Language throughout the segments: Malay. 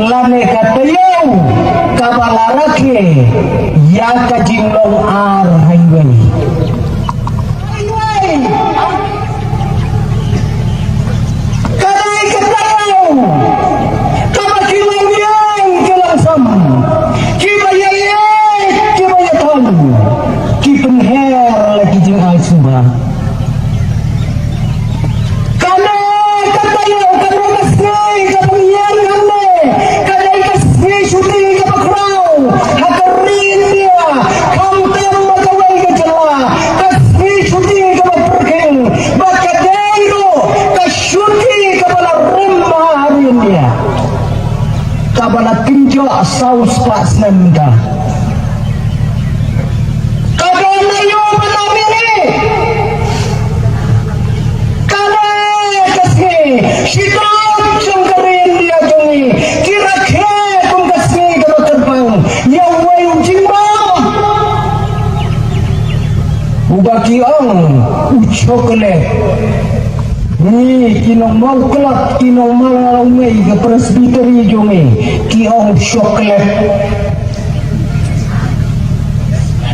lane katayo kabalarake ya kajinglong highway kadai katayo kabakilong yang kilangsam kibayayay kibayatan kipenher lagi jing ay sumba kabala tinjo saus pas nanda kabala yo manamini kale kasih shitong jongkarin dia jongi kira khe kum kasih kalau terbang ya way jimbang ubaki ong uchokle ni kinong mau kelak kinong mau ramai ke presbiteri jome kiong coklat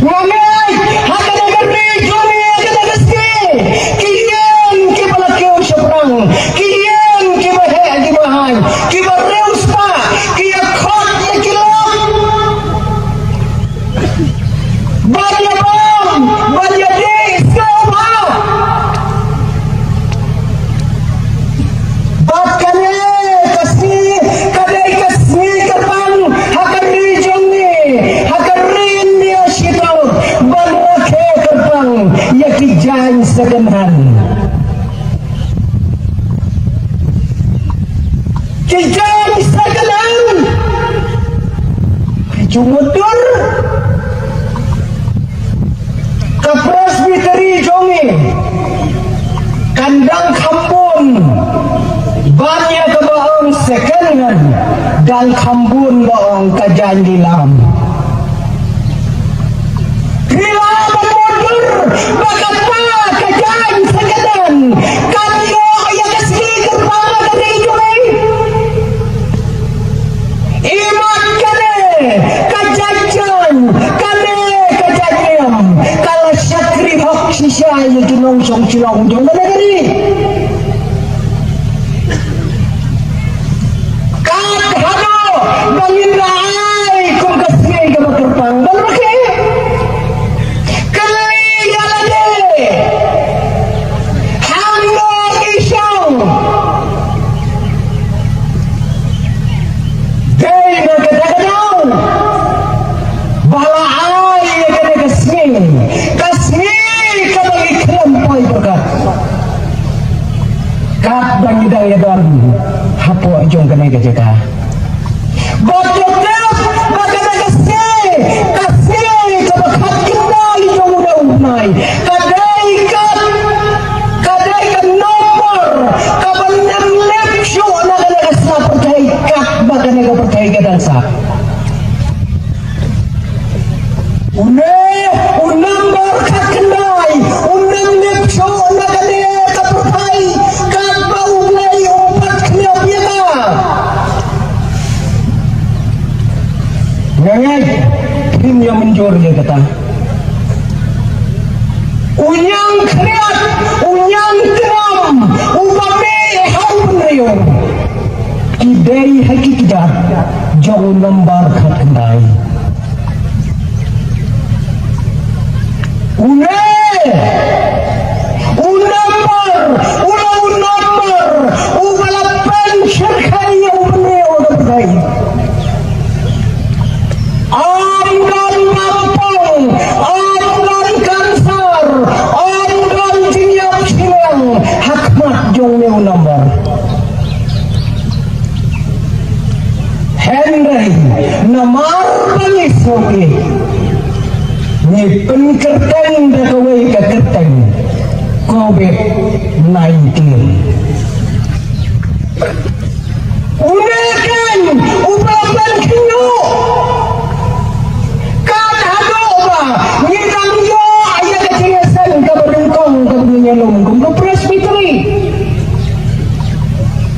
ramai hakan negeri jome hakan negeri kian kepala kiong seberang kian kebahaya kebahan kebareus pa kian khot lekilong banyak bom banyak dek semua jangan segenan jangan segenan jumudur ke presbiteri jongi kandang kampung banyak ke baong sekenan dan kambun baong kajan dilam bakat kajan segedan kanyo yang kesini kerana dari jumai imat kane kajajan kane kajanyam kalau syakri hak sisa yang tunong song silong jom negeri kat hado bangin raai kum kesini ke berkerpang dan pakai bagi daya dan hapo jong kena kerja bodoh bagaimana kasih kebakat kendali jong udah kadaikan nomor kabanyan lepsyo na kalagas na percaya kat bagaimana percaya dan sah unambar kat kendai unam lepsyo na kalagas Nyanyi, tim yang menjor dia kata. Unyang kriat, unyang teram, upame hau benayong. Idai hakikat, jauh lembar kat kendai. Unambar, ubalapan syarkai yang benayong berdai. Am COVID-19. Unakan ubaban kinyo kahado ba nirang yo aya katingasan kabarungkong kabunyalong kung presbytery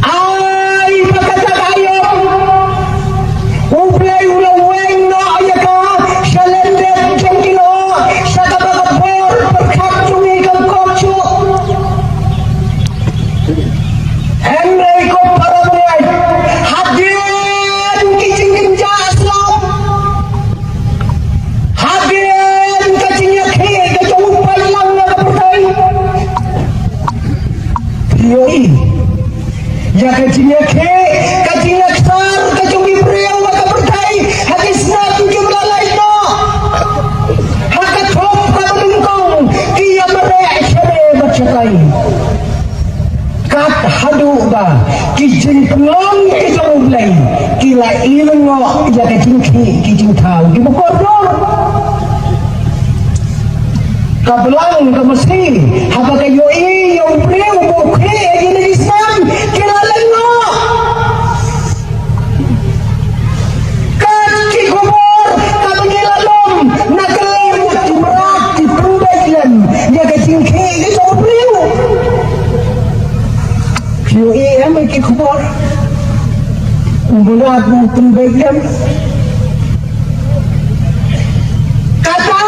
ay pagkatakayo ublay ulaweng no aya ka shalendet jong kilo sa kabagabor pagkaktung ikang kotso Henry ko para hadir kicing kinja aslam hadir kacingnya kaya kacung paylang na kapatay Piyoi ya kacingnya kaya kacingnya ksar kacung ibriyang na kapatay hadis na tujuh lalay na hakatrop kabalingkong kaya marek syare batsakay kat hadu ba kijing pelong kijang ulay kila ilang ngo ya kijing kijing tau di bukordor kabelang kemesti haba kayo yung preu bukhe yung Islam kila lengo kat kikubor kabengilalom nakalim timrak tipundailan ya kijing kijang preu QEM ay kikubor umunat ng tumbagyan kata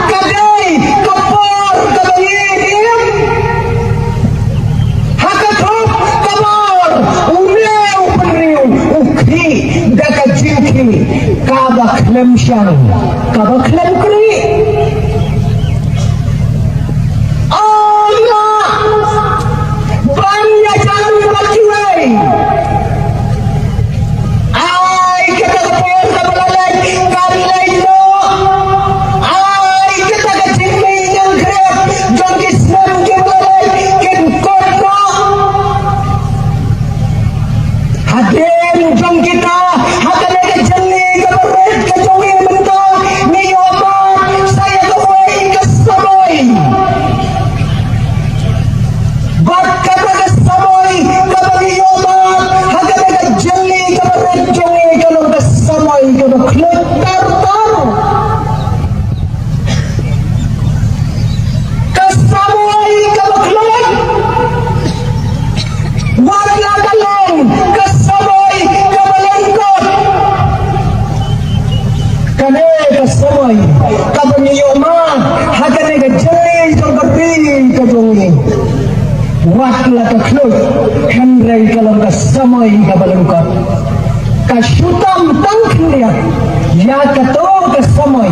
kaday kapor kabayin hakatrop kabor ulew penriw ukhi dakajinki kabaklam siyang kabaklam kuli Wakla kekluk Henry kalau kesamai kabalengkot kasutam tangknya ya keto kesamai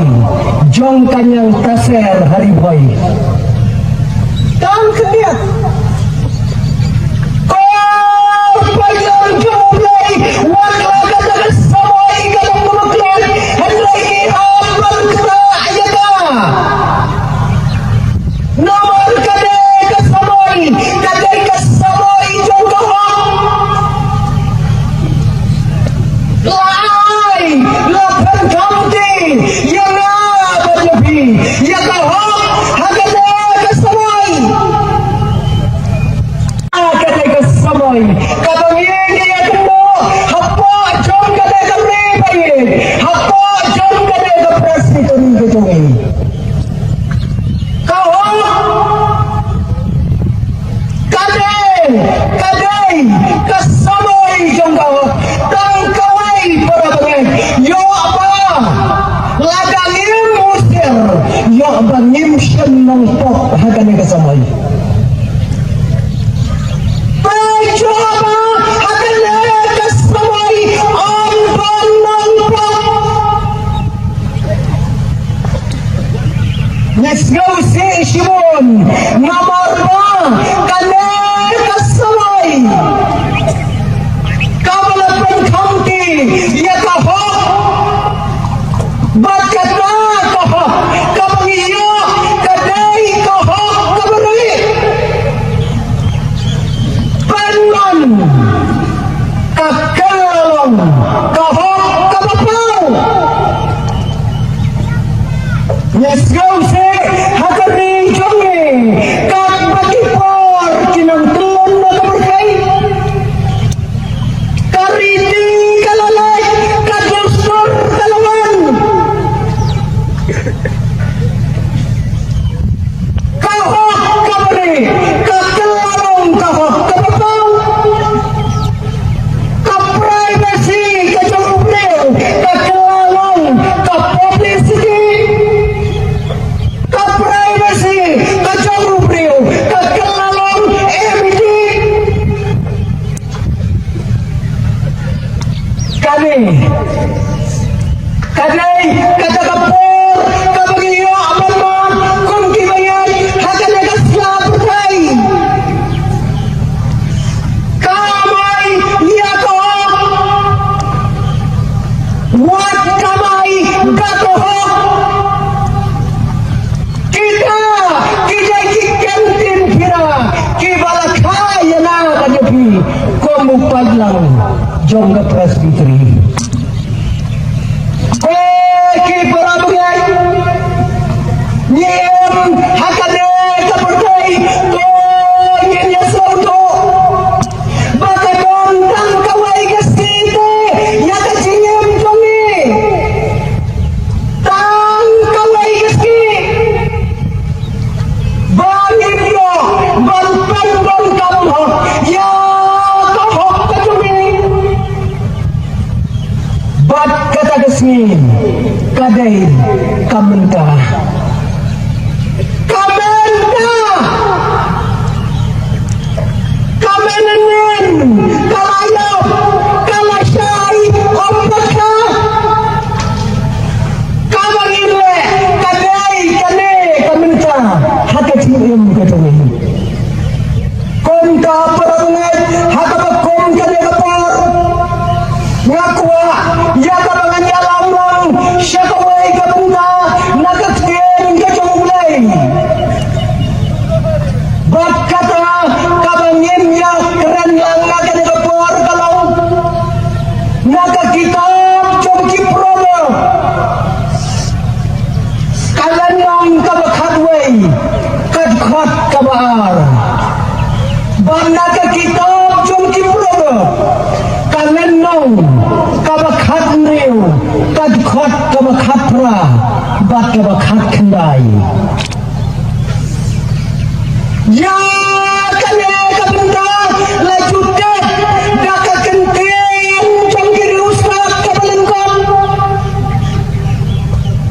jong kanyang taser hari boy tangknya kau payang jomblay wakla kata kesamai kalau kemaklan Henry aman kata ayata nomor kade kesamai kadai kesamai jong kahok lai lapan kamti yang berlebih yang kahok hakade kesamai kadai kesamai kabangin dia kendo hapa jong kadai kamri bayin hapa jong kadai kepresiden kejungi kadai kesamai jongkau tangkawai para pengen yo apa ladangin musir yo bangim senang pop hagane kesamai coba hagane kesamai on banang pop let's go see Shimon nomor 2 kane Kabalapan County ya kahok bakata kahok kapangiyo kadai kahok kabari panon kakalong kahok kabapaw let's go say hakari jongi kak bagi Kadai kata kapur kabagiyo aman mo kung kibayay haka nagasla putay. Kamay yako wat kamay gato kita kijay kikantin kira kibalakaya na kanyapi kumupad lang jongga presbytery. Nyem hakane kapertai to nyenya soto bakadon tang kawai gasite ya kacingem jongi tang kawai gaski bangin yo banpan don kamho ya kahok kacungi bat kata gasni kadai kamenta bat ke bakat kendai ya kane kabenda laju dek daka kenting jangkiri ustaz kabalengkon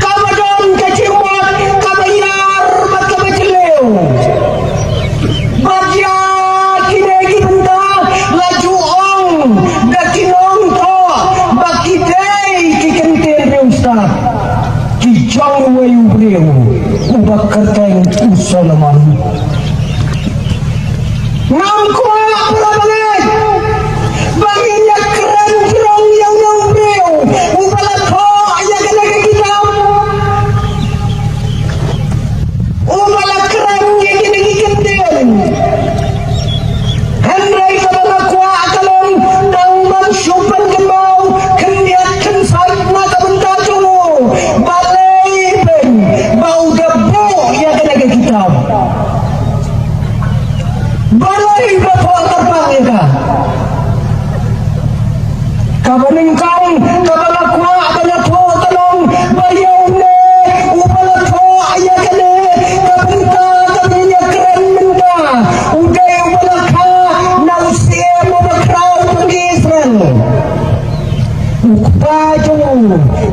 kabadon kecimat kabayar bat kabajelew bajya kine gibenda laju ong dakinong to bakidei kikentir ustaz kijang wayu beliau ubah kerteng usalaman ngangkua pelabangan baginya keren jerong yang beliau ubah lakho ayah kena kitab ubah lakren yang kena kikentin Henry kabangakwa akalong dauman syupan kemau kendiat kensait na kabentaju bau debu yang kena ke kitab balai bapak terbang ya kah kabaningkang kabalakwa abanyato talong bayaw ne ubalatho ayah kene kabenta kabinya keren menta uday ubalakha nausiya mabakraw pang Israel ukbajo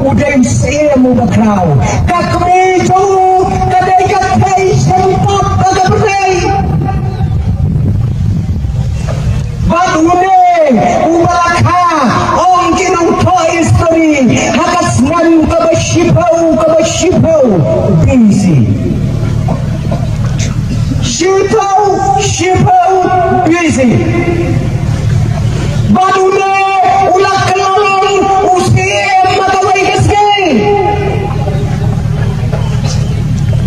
uday usiya mabakraw kakmejo kadai kakay sempap kagabray badune ubalakha om kinauto istri hakas nan kabashipaw busy shipaw busy badune ulak kelalong usim mataway kasgay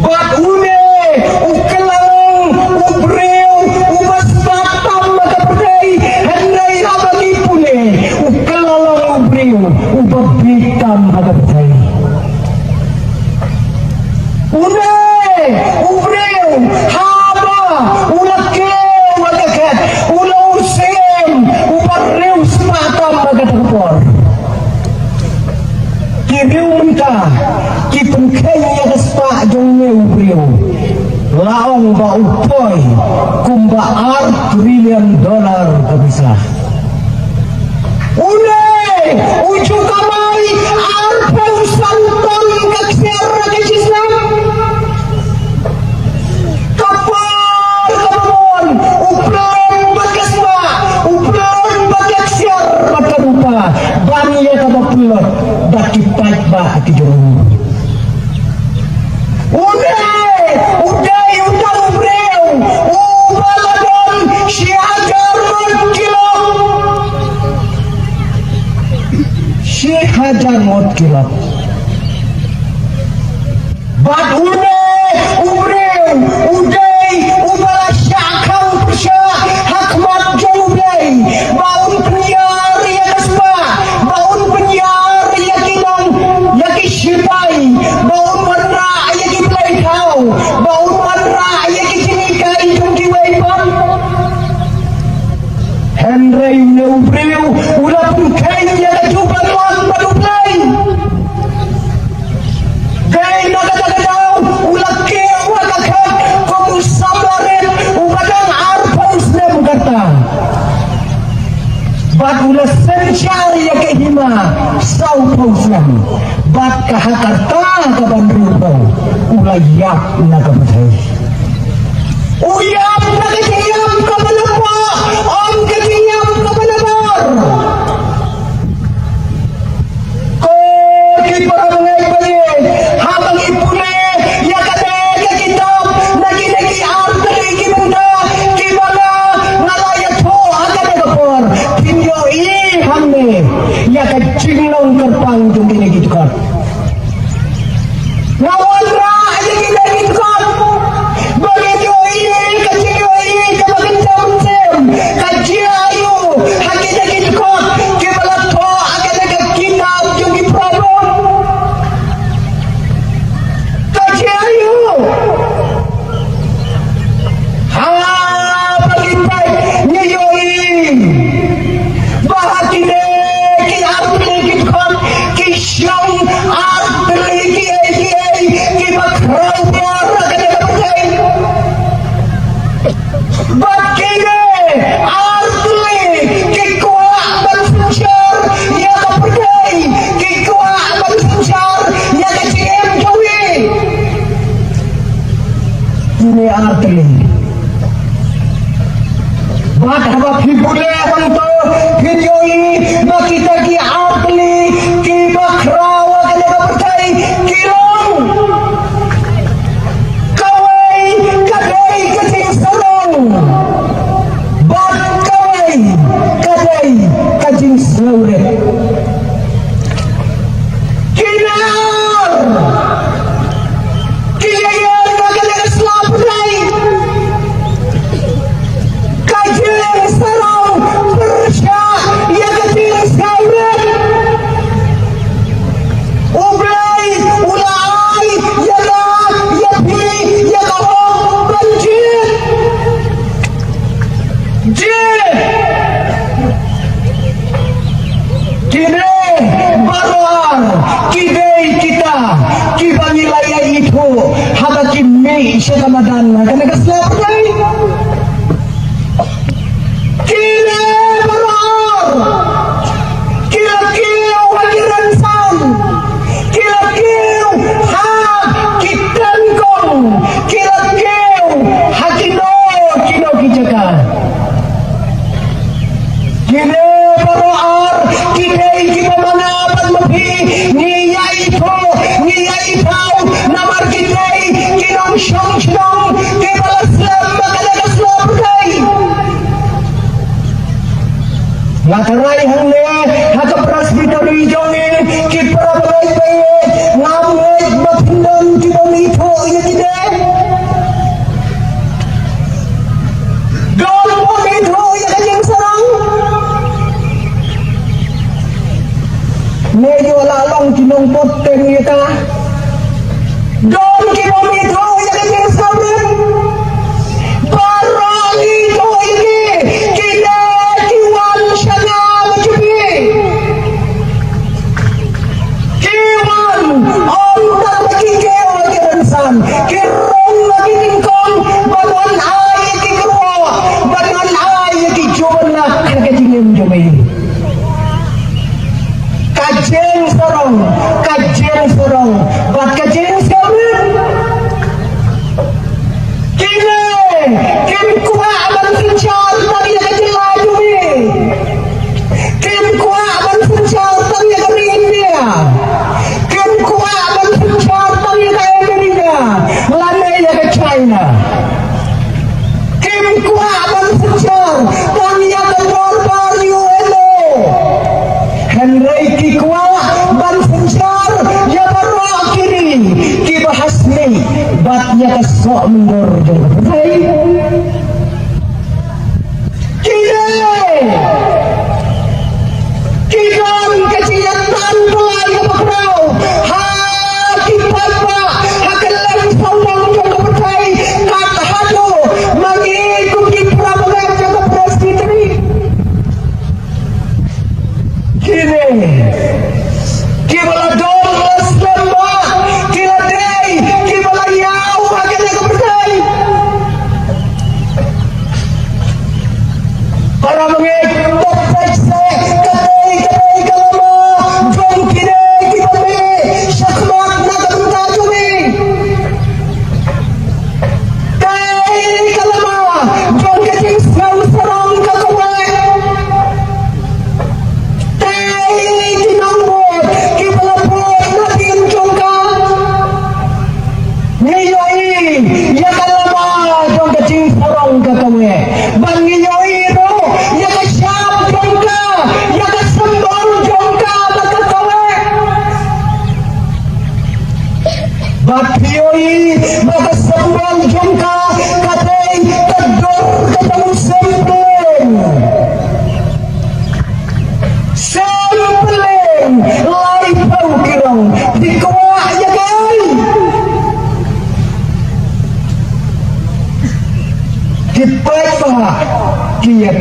badune ukelalong ubreo ubasbatam matapray henday abagipune ukelalong ubreo ubabitam matapray une ubreo haba ulakeo magakat ulausim ubareo smatam magatapor kiriu menta kipengkenya kespa jongnya ubreo laong ba upoy kumba $1 trillion kabisa une uju kamay arpau santon kaksera kisislam kapal kabamon uplan bagasma uplan bagaksiar matarupa baniya kulot dakipat ba tidur. Uday utang breu ubaladon si hajar kilo si hajar kilo bat ubreu uday ubala syakau persya hakmat jaublay baun penyar ya kasba baun penyar ya kinong ya kisipay baun marna ya kiplay kau baun marna ya kisinikay yung kiway pa Henry na ubreu ula pun kaya ya kajuban lang maduplay gay nakatagadaw ula kaya wakakat kumusamarin ubadang arpaus na bugata bat ula sensyari ya kahima saw pauslan bat kahakarta kabandrupaw ula yap na kabatay uyap na kajayap kabalapa ang kajayap kabalabor koki para mga ibalin habang ipune ya kadega kitab nagi-nagi artari kimuda kimala ngalayat ho agad por tinyo hamne ya kajinglong kerpang yung ginigitkat ngawan ra ya ginigitkat bagay ini kabakin jam kajiayu haginigitkat kibalat ho agad kinab yung iproblem kajiayu pagintay niyo bahakine ki artiligit kon ki siyang artiligit ki makraubar kadagapagay bakine artilig ki kuwa magsunsyar ya kapagay ki kuwa magsunsyar ya kasiyem jawi ini artilig बात हवा फिर बोले हम तो फिर योई makita ki akli ki bakrawa kaya kapatay kilong kaway kaday kasing sarong bat kaway kaday kasing slowre kinar kiyayan magandang slapray kajeng sarong persya ya kajeng sauret ublay ulay ya na ya pi ya kahong banjir jir kine baruan kidey kita kibangilaya itu haba kimi siya kamadan na kanagaslapay kine baruan kilakiw hagiransan kilakiw ha kitengkong kilakiw hakino kino kijaga kine baruan kidey kimamanapan mapi niya itaw namar kidey kinong syong kibalaslam makadagaslapay Lakaray hangli haka presbytery jongin ki parabay baye ngamay batindon kibang ito iya kide gol mo ito iya kanyang sarang medyo lalong kinumpot teng iya ka gol kibang ito iya kanyang sarang parang ito ini kide kiwan siya na majubi kiwan ang nagigil kiransan kirong nagigingkong banon ay kikruwa banon ay kijuan na kagajingin jumi kajeng sorong bat kajeng sorong kine kim kuha abang sinsyal tadi na kajing laju kim kuha abang sinsyal tadi na kami hindi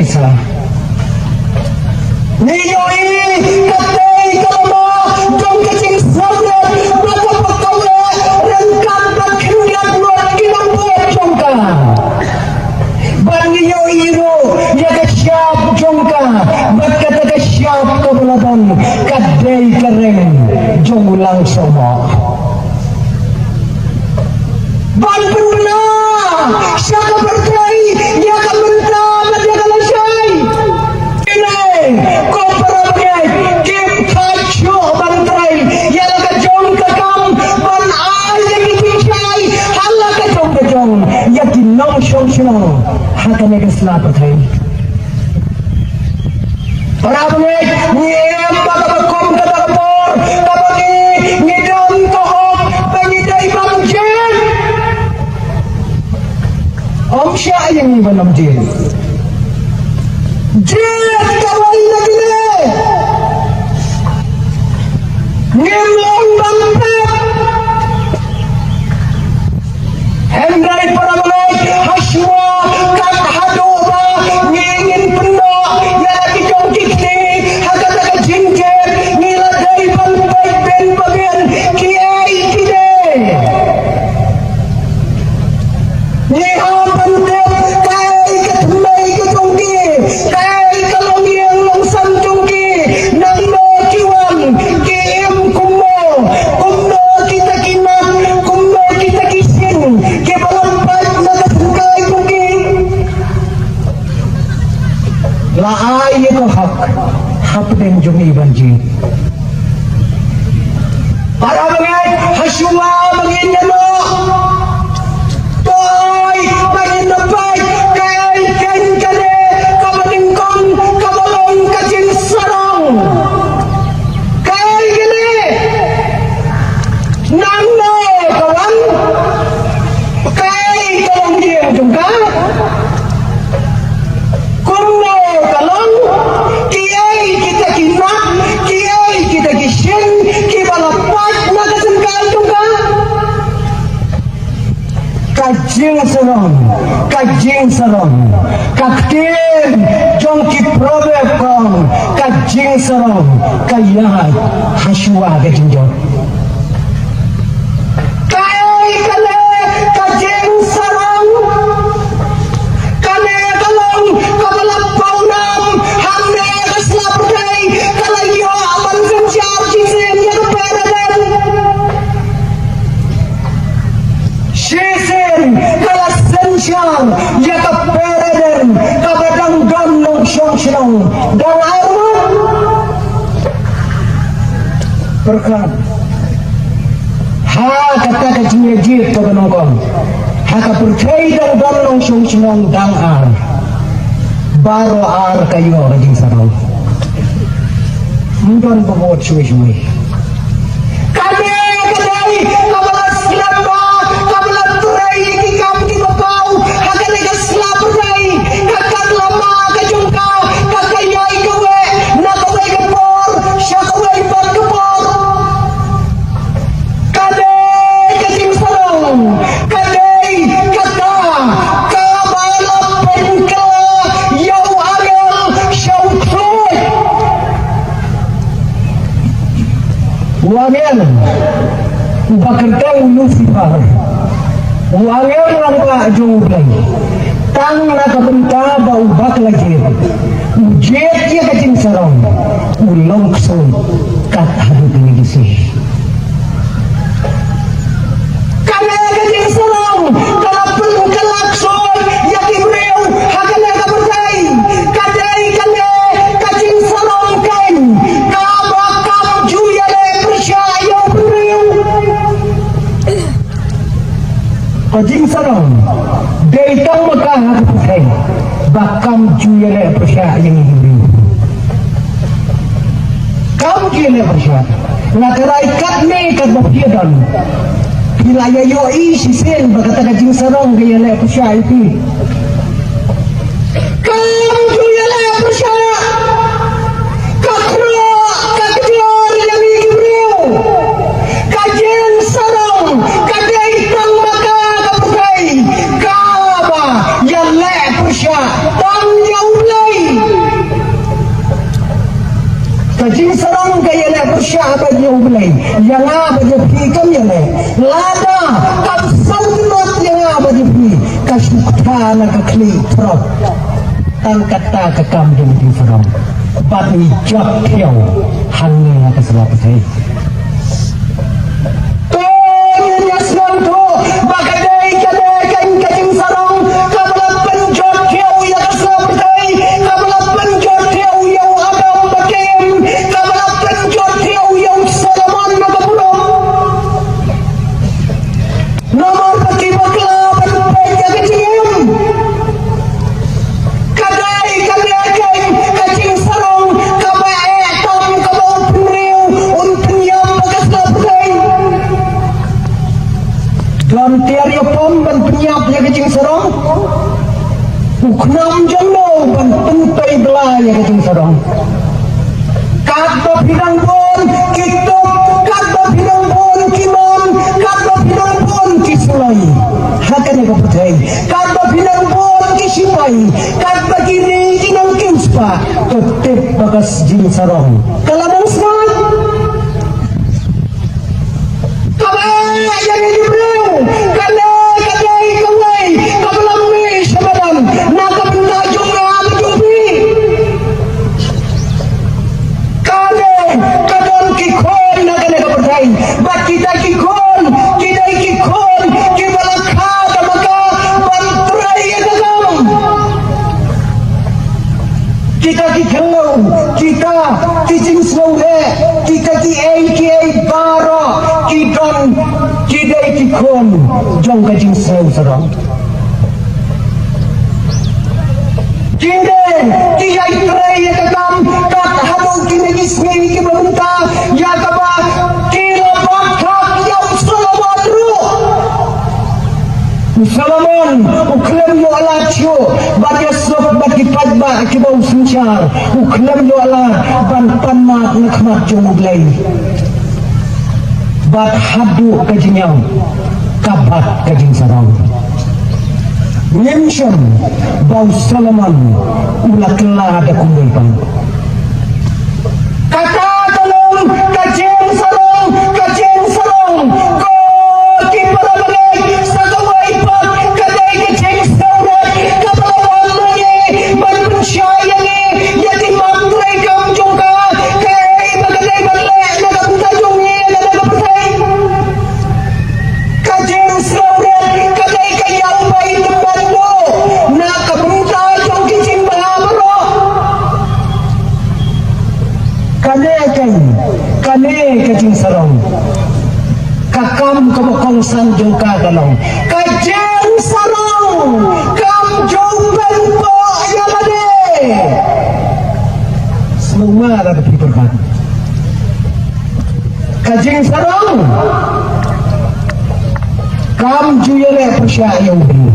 sa niyo ini katay kalama dong kacing sabret maka pakawe rengkat berkendiat luar kinambuat jongka bangiyo iro ya kasyap jongka bakat kasyap kabulaban kaday karen jong ulang somo ban puna siapa berkelahi ya kamenta dia kalasay ini komparabnya kim kacho bantrai ya laga jong kakam ban ay yang dipisay hala ka jong ya kinong syong hakane kesla patay parabne niem bagakom katakapor kapagi ngidam tohok pangitay bangjen om siya yang ibalam din kawal na gini ngimong bangpap Hendray paramalay haswa kathado ba ngingin puno yaki jong kikti hagataga jinjer niladay bantay ben bagen kiyay kide Niham bantep kay katmay katungki kay kalongyang longsan tungki nang mo kiwang kiim kummo kita kinang kummo kita kisin kibalampad na katungkay tungki laay ito hap din jong ibanji para mga hasuma manginyano Toy, paninapay, kay kane, kabalingkong, kabalong, kajing sarong. Kay gini, nangno, kawan, kay kalong dia jungka. Kumno kalong, kiyay kita kinak, kiyay kita kishin, kibalapat na kasangkal jungka. kajing sarong kaktin jongki probe kong kajing sarong kayahat haswa gatinjo kay kale kajing sarong kane kalong kabalapaw nam hamne kaslapday kalayo aman sensyar jisim yang peradan Shisin kalasensyang yaka pereden kabadang ganong syong dan arman perkan ha kata kajinjit kabanongkong ha kapurkay dan ganong syong dan ar baro ar kayo kajing sarong mundon babot suwi kami kadai kabalas lamba kabalas turay ikikam di babaw hagaligas laburay kakad lama kajungka kakayay gawe nakaway kapor siya kaway pagkapor kadai kasing sarong kadai kata kabalapan ka yaw agel siyaw troy Wangel bakantang Lucifer Wangel lang ka jumblay tang nakabenta ba ubak lagi ujet ya kacing sarong ulong kson kat hadu pinigisi kami kacing sarong kalapun kalakson yakibreo hakale kaberday kadai kami kacing sarong kain kabakam juyale persyayo breo kacing sarong daitang makahapusay bakam juyale persyayo yang breo kam juyale persyayo nakaray katme kadbapyadan Hilayayo isisin bagata kajing sarong gayala persyayo iti kam juyale persyayo kakro kakdior yang ibreo kajing sarong kadaitang makakapugay kaba yale persyayo tang yaulay kajing sarang kaya na bersyahabat yang belai yang apa je pi kam yang lada kam sanot yang apa je pi kasukta na kakli trop tan kata ke kam di sarang bagi jap theo hanya ke sebab saya to ni asal to bagadai kadai kan kajing sarang kabla penjot theo ya ke sebab saya kabla penjot theo yang ada bakem kabla penjot theo yang Solomon makapulong nomor pagi bakla penpai ya kajing kadai kadai kan kajing sarang kabai tam kabau penriu untuk yang bagaslah pedai dalam tiari pom dan penyiap ya kajing sarang uknam jalo dan pentai belah ya kajing sarang kata bidang pun kita kata bidang pun kimon kata bidang pun kisulai hakane ko pedai kata bidang pun kisipai kata kini kinang kinspa tetep bagas jing sarang kalamang smart kabai yang dibreu kale kadai kawai kabalami sabadan nakabenda jumna amjumpi kale kadon kikon nakane kapatay bat kita kikon kidai kikon kibalakha damaka bantray agam kita kikhalau kita kijing sore kita ki baro kidon kidai kikon jong kajing sarang kinde kijai tray agam kat hadu kini ismi ki berunta ya kaba kilo bakak yang Solomon ru Solomon uklam yo ala tio bagi sok bagi padba ki bau suncar uklam yo ala ban panmat nikmat jumulai bat hadu kajinyau kabat kajing sarang Mention bau Solomon ulah kelah ada kumulpan kata tolong kajing sarang ko kipara bagay sa kawai pag kadai kajing sarang kapalawan mo ni banbunsya ni yati magtray kam jungka kay bagadai balay nagabutay yung ni nagabutay kajing sarang kadai kayaw ba ituman mo nakabuntay yung kijing mahamaro kane kajing sarang kakam kabukong sanjung kagalong kajing sarang kam jumpen po ayamade semua ada berkat kajing sarang kam juyere persyaya ubi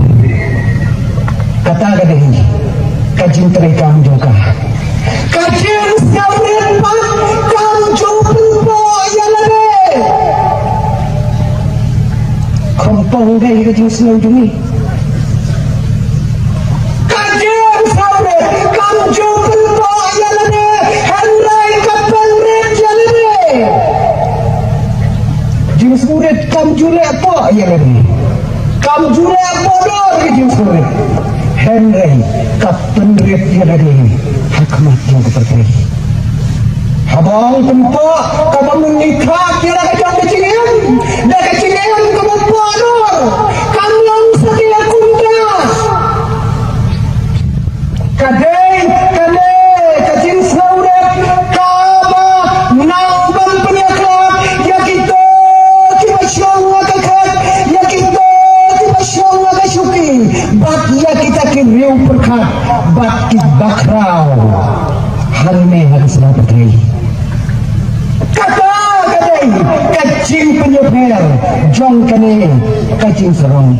kata gadai kajing terai kam juga kajing sarang kam jumpen po ayamade kompong gay kajing snow dumi kajing sarang kam jumpen po ayamade henry kapal red jalade jing suret kam jure po ayamade kam jure po dor kajing suret henry kapal red jalade hikmat yang kepercayaan habang tempo kabang menikah kira kajang kecingin dah kecingin kabang panor kamlang setia kuntas kadai kajing sauret kaba nangban penyakat ya kita kibasyong ngakakat ya kita kibasyong ngakasuki bat ya kita kiriu perkat bat kibakrau harme harus dapat rei kata kadai kacing penyeper jong kane kacing sarang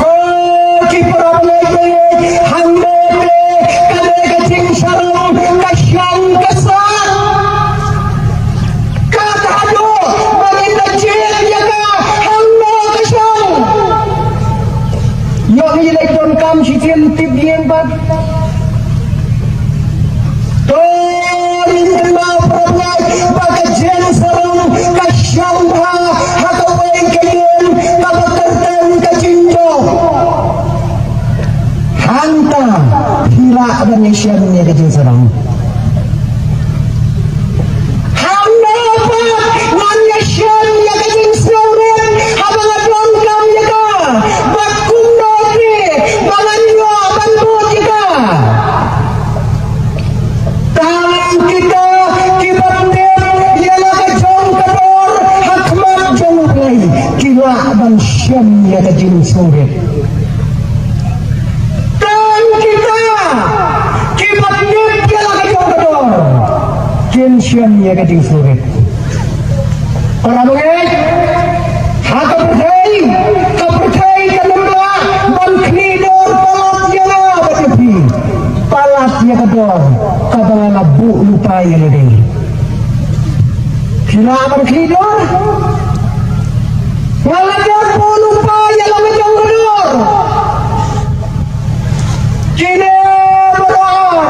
ko ki probleme hambe kane kacing sarang kasyang kasar kata ado bagi najib jaga hambe kasyang yang ilekton kam si tip yen bat Tori anta hila dan yesyannya kecil serang hamba nan yesyan ya kecil serang habang adon kam ya ka bakundo ke balanyo banbut ya ka tam kita kibatem ialah kejong kador hakmat jong play kila dan syam ya kecil serang Kian ya gading sulit. Orang mengait, haka percaya kanamba, bangkni dor palat ya na berlebi, palat ya kador, kabangan abu lupa ya lagi. Kira bangkni dor, walador po lupa ya lagi jong kador. Kini beror,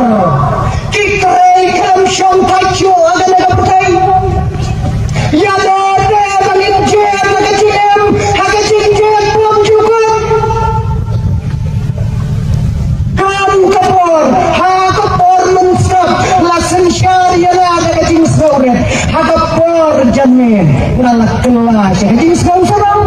kikray kam syam tacho. Jamin nalak kelas jadi sekarang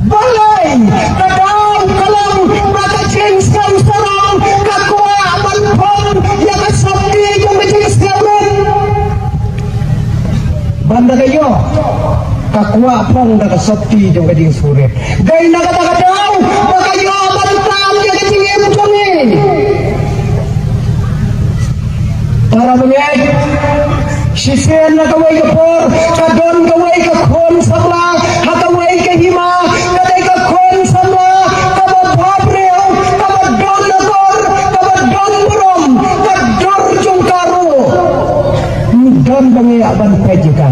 balai kadang kalang mata jenis sekarang kakua aman pun yang sabdi yang jenis sekarang banda kayo kakua pun dah sabdi yang jenis surat gay nakata-kataw makayo aman tam yang jenis kami para mengait Sisian na kaway ka por, kadon kaway ka kon sabla, hakaway ka hima, kaday ka kon sabla, kabababreo, kabadon na kor, kabadon burom, kador jong karo. Mudan bangi aban pwede ka.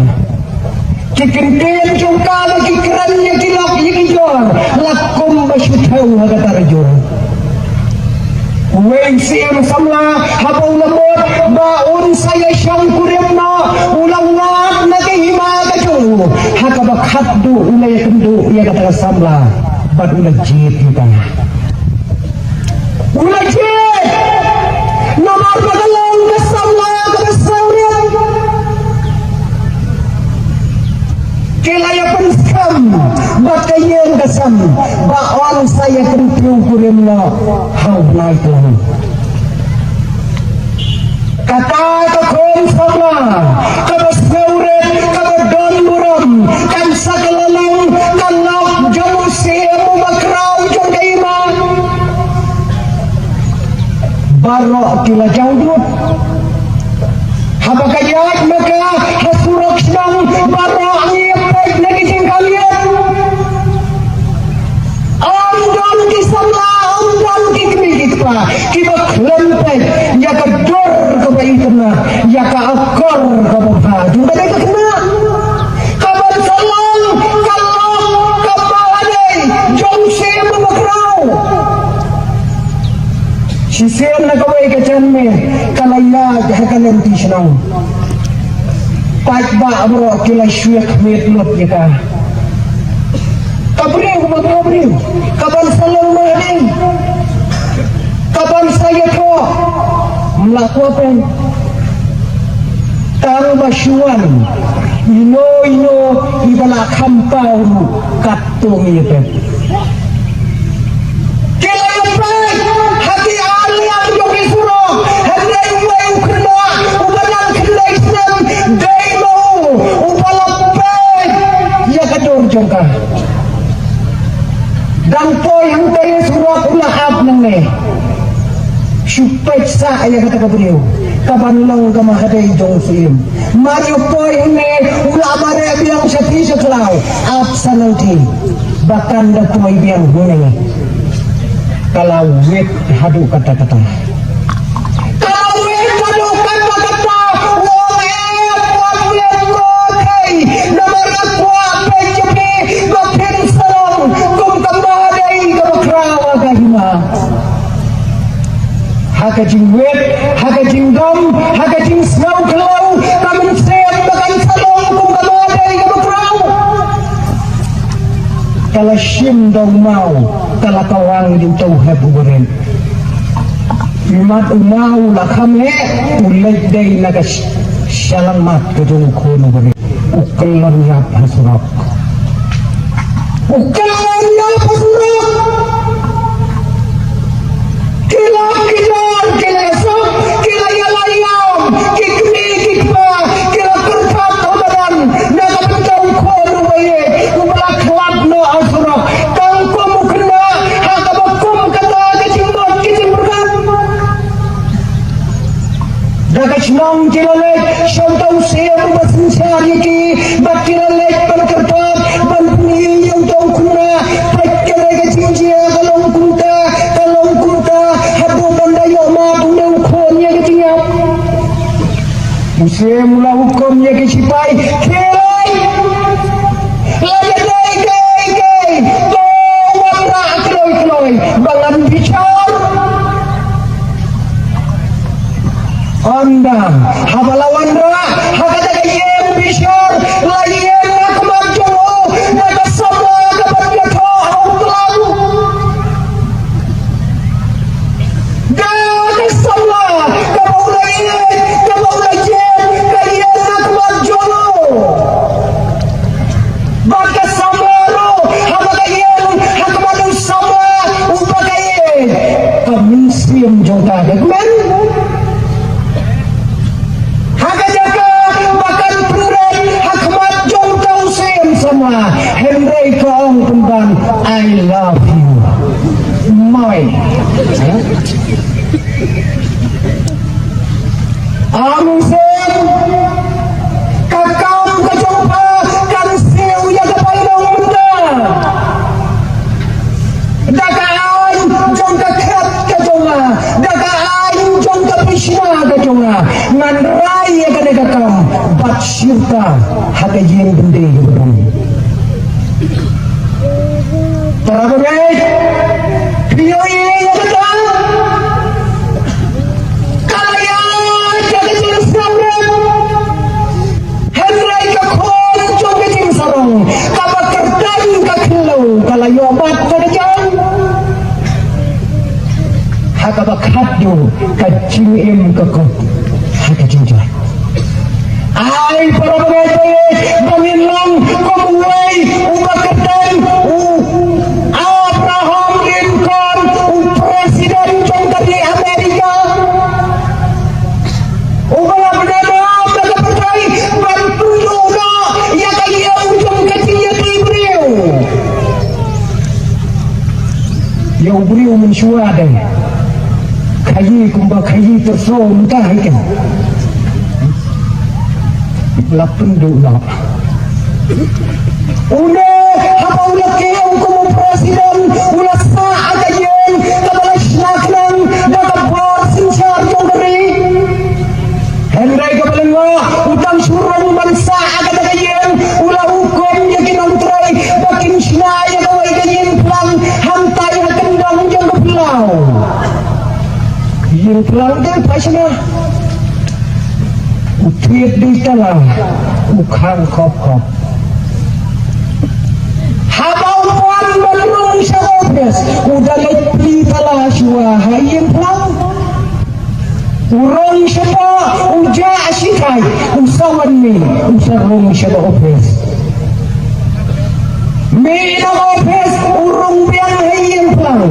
Kikintin jong karo, kikiran niya kilak, yikijor, lakum basyutaw hagatarajor. Weng siyang samla, habang lamot, baon saya siyang kurim na, ulang wak na kahima kayo. Hakabak hatdo, ulay kendo, iya kata samla, bad ulang jit kita. Ulang jit! Namar magalong ka samla, kabasawin. Kilaya penskam, bakayang kasam, baon saya kendo kurim na, how night lang. Kata kakon sama, kabas gauret, kabadon buram, kan sakalalang, kalak jamu siya makraw jong kaima. Baro kila jawdut, habakayat maka hasurok sinang baro ang iyapay nagising kalian. Amdon kisama, amdon kikmigit pa, kibak lempet, yakador kena, ya ka akor kabah, juga dia kena. Kabar salam, kalau kabalai, jom saya memakrau. Sisian na kaway kacanme, kalaya hakalan tisnau. Pat ba bro kilay syuyak metlot kita. Kabriw, kaban salam mahading. Kaban saya ko. Melakukan tang basyuan ino ibala kampau katong itu kila yupay hati aliang yung isuro hati uway ukno ubalang kila isnem day mo upalapay ya kador jongka dan poy hantay surok ulahab nang ne supaya sa ayah kata beliau kapan lang kamahaday jong sim Mario Poy ini ulama biang seti seklau absolutely bahkan dah Poy biang gue kalau wet hadu kata-kata Hakajing wet, hakajing dom, hakajing snow glow, kamen sayang bakan salong kung kamadai ka makraw. Kalau sim dong mau, kalau kawang di tau hebu beren. Imat umau lah kami, ulai day nagas syalang mat kejung kono beren. Ukelan ya pasurok. Ukelan ya pasurok. Kila kila esok, kila yalayam, kikni kikpa, kila kerkat obadan, naga kejung kono beren. Ubala kelab no asurok. Tangko mukena, hakabakum kata kecimbot kecimberkan. Daga senang kilalek, syantau siya bersensyari ki, bak kilalek berkertat, banpuni yang tahu kuna, baik kilalek kecimjia kalong kunta, habu bandayo mabundaw konya kecinyap. Musia mula hukumnya kecipai, kilay! Layadai gay, bawa rak kloy, bangan bicar. Anda, habalawan ra, hakata kayem bicar, layen nak maju, nak sama dapat jatuh Allah. Dah sama, kau layen, kayen nak maju. Baka sama ro, habalayen, hakmanu sama, upakayen. Kami siam jota dagman. Henry Kong Pemban, I love you, my. Amsen, kakam kejumpa kan siu yang kepalung muda. Dakaan jom kekat kejumpa, dakaan jom kepisna kejumpa. Ngan raya kadekakam, bat syurta hakajen bende yang para baik, video ini datang. Kalian jadi jenisnya, Henry kekon juga jenis sarong. Kamu kerdan kekelau, kalau yobat kerjaan. Hakabak hadu kacing im kekon, hakacing jai. Ay para baik, bangin lang kumuway ubah kerdan. Abraham Lincoln, presiden jong dari Amerika. Ubah berdana, mereka percaya bantu juga ya kaya ujung kecilnya Ibril. Ya Ibril mensuada. Kayi kumba kayi tersom entah ikan. Lapun dulu. Udah, apa udah kaya hukum presiden, udah saat aja, kalau senang dapat borsin syarjong dari. Henry kepaling utang surung bangsa agak aja, udah hukum yakin antrai, bakin senaya kawai kayin pelang, hantai kendang jong kepelau. Yang pelang deh pasnya. Utip di talang, bukan kop-kop. Habau puan berung syarobes, udah letri talah syua hayin pulang. Urong syaba, uja asyikai, usawan ni, usarong syarobes. Mina obes, urong biang hayin pulang.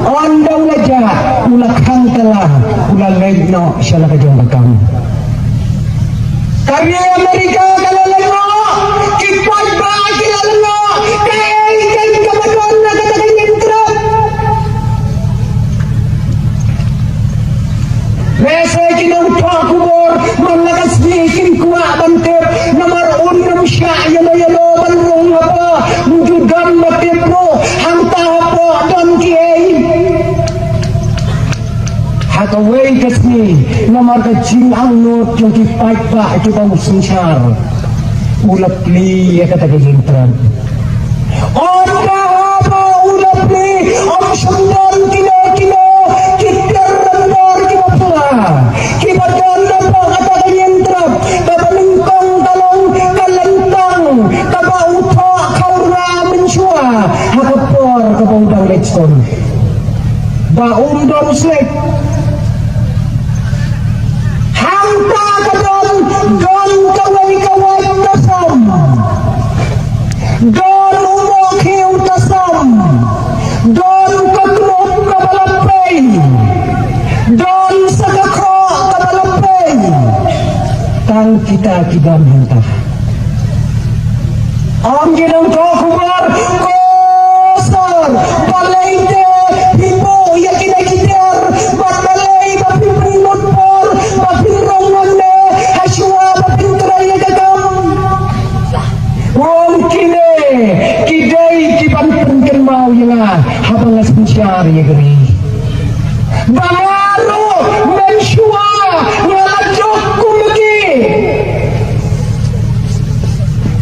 Anda ulaja, ulakang talah, ulalagno syala kajong bakang. Karya Amerika kalau lengok, kipas bagi lengok, kain kebetulan nak kata nyentrak. Rasa kina upah kubur, malakas bikin kuat bantir, nomor unram syak yalo bandung apa, wujudam matipro, hantah apa dan kiai. Hakaway kasni, nomor kecil angot yung kipat ba ito bang sinsar. Ulap li ya kata kejentran. Onda apa ulap li, om sundan kilo kita rendor kita pula. Kita danda pa kata kejentran, kapa lingkong talong kalentang, kapa utok kaura mensua. Muslim. Hamta kadon don kaway tasam. Don umokhiw tasam. Don kaklop kabalapay. Don sagakho kabalapay. Tang kita kidam hanta. Ang ginang kakumar kosar balay de hipo yakinagiter balay mapiprimot por mapinrongan ne haswa mapintray gagam wong kine kiday kipanpunkan mau yang habang asensyari gari bangaro mensua ngalajok kumagi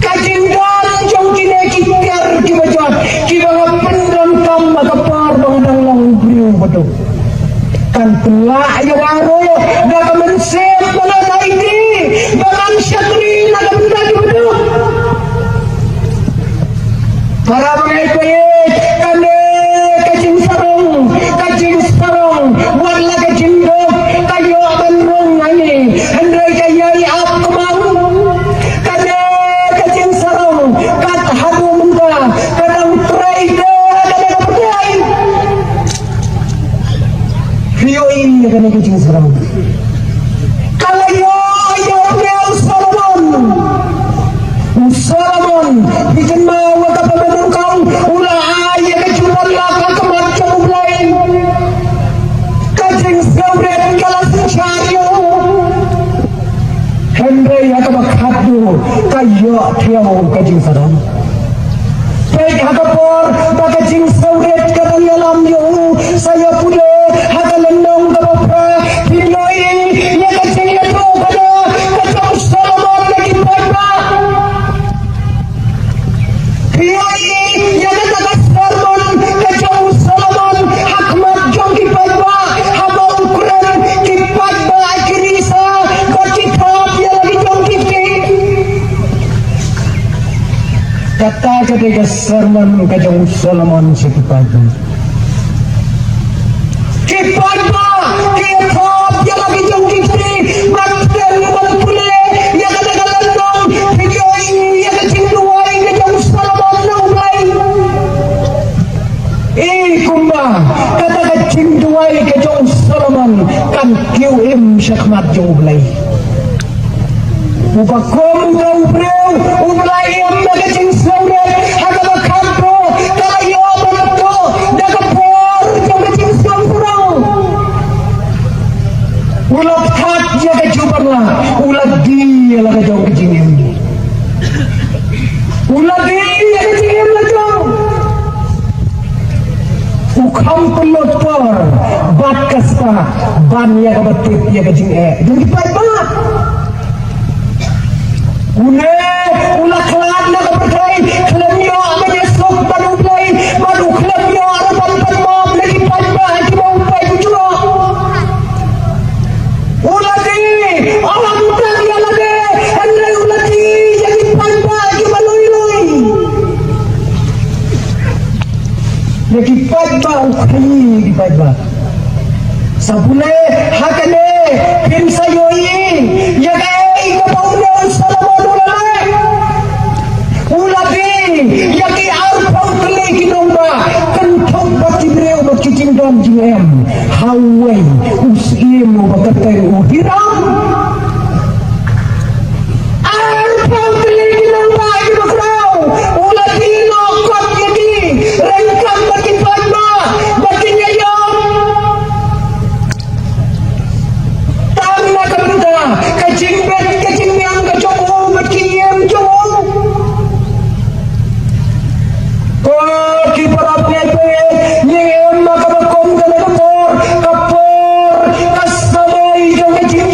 kajinggan jong kine kitar kibajot kibanga pendam kam makapar bangdang lang beriu betul kan pelak ayawaro naga mensep mga naiti bangang syakri naga benda betul para mga ipayit kane kajing sarong wala kajing dog kayo abanrong ngani handray kayay ap kumang kane kajing sarong kat hadu munda kadang trader kadang pedai riyoin kane kajing sarong kalayo ayaw Solomon bikin mau kapag kang ula ay kajuman laka kamacang ublay kajing sabret kalasin syaryo Henry hakabakhatu kayo tiyaw kajing sarong baik hakapor bakajing sabret kadayalam yo saya pula hakalandong kapapra pinoy ya kajing yato kada kajang Solomon lagi pagba Piyai yang kata sermon kejauh Solomon hakmat jong kipagba hama ukuran kipagba kirisa berkitab yang lagi jong kipik kata ketika sermon kejauh Solomon si kipagba kipagba kitab yang lagi jong kipik berkitab yang pule yang kata kalandong piyai yang kecil duai kejauh Solomon kumba kata kacing duai ke jong Solomon kan QM syakmat jong ublay ubakom ka ubreu ublay am na kacing sauret hagabakampo kalayo banto nagapor jong kacing sampurang ulat hat ya kajuban la ulat di la ka jong kacing ini ulat di ya kacing ini la jong Ukam pelot por bat kaspa ban ya kabatip ya kajing jadi paibat une ula kelan na kaperkai kelamyo amanya sok banu play banu kelamyo arapan panmam lagi paibat ki mau pai bujuro ula di alam tan ya lade andre ula di jadi paibat ki baloi-loi lagi pagba ukhi pagba sabule hakane pin sayoin yagai kapauno Solomon ulabi yagi arpau kali kinomba kentok bakibreu bakicingdom jim hawai usim bakatai uhiram arpau kali kinomba kibakrau ulabi lokot yagi rengkam bakin pagba bakin yayam tanna kabenda kajing bet kajing yang kajong bakin jong ko ki para pepe nyem makabakom kana kapor kasamay jong kajing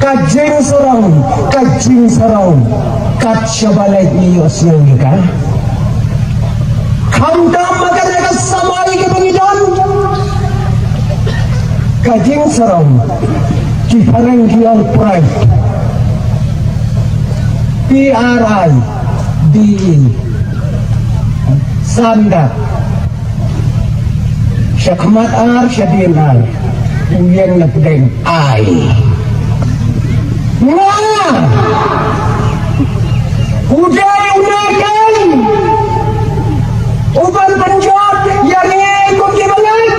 kajing sarong, kat syabalay iyo siyang ka. Kamdam maganda samay ke Panginoon. Kajing sarong, kiparang kiyang pride. PRIDE Sanda Syakmat R Syadin R Uyan na pudeng I Nga Uday unakan Uban penjot yang ikut di banget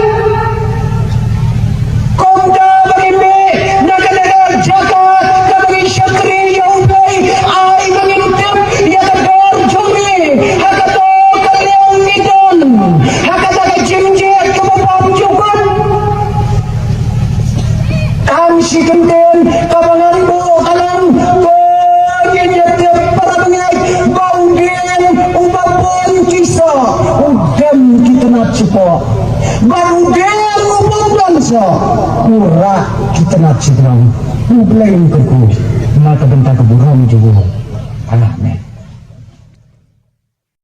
Komda bagimbe Naga-naga jagat Kabagi syakri yang uday I mengintip Ya kador jumi Hakato kaliang idon Hakata jimjet Kebabam jukun Kang si kenten Kabangan bu kalang Konyetip para bengay Baudin Ubabon kisa Udem kita nak cipo Baudin ubabon sa Kurak kita nak cipo Ublain keku Mata bentar keburang juga Alah nih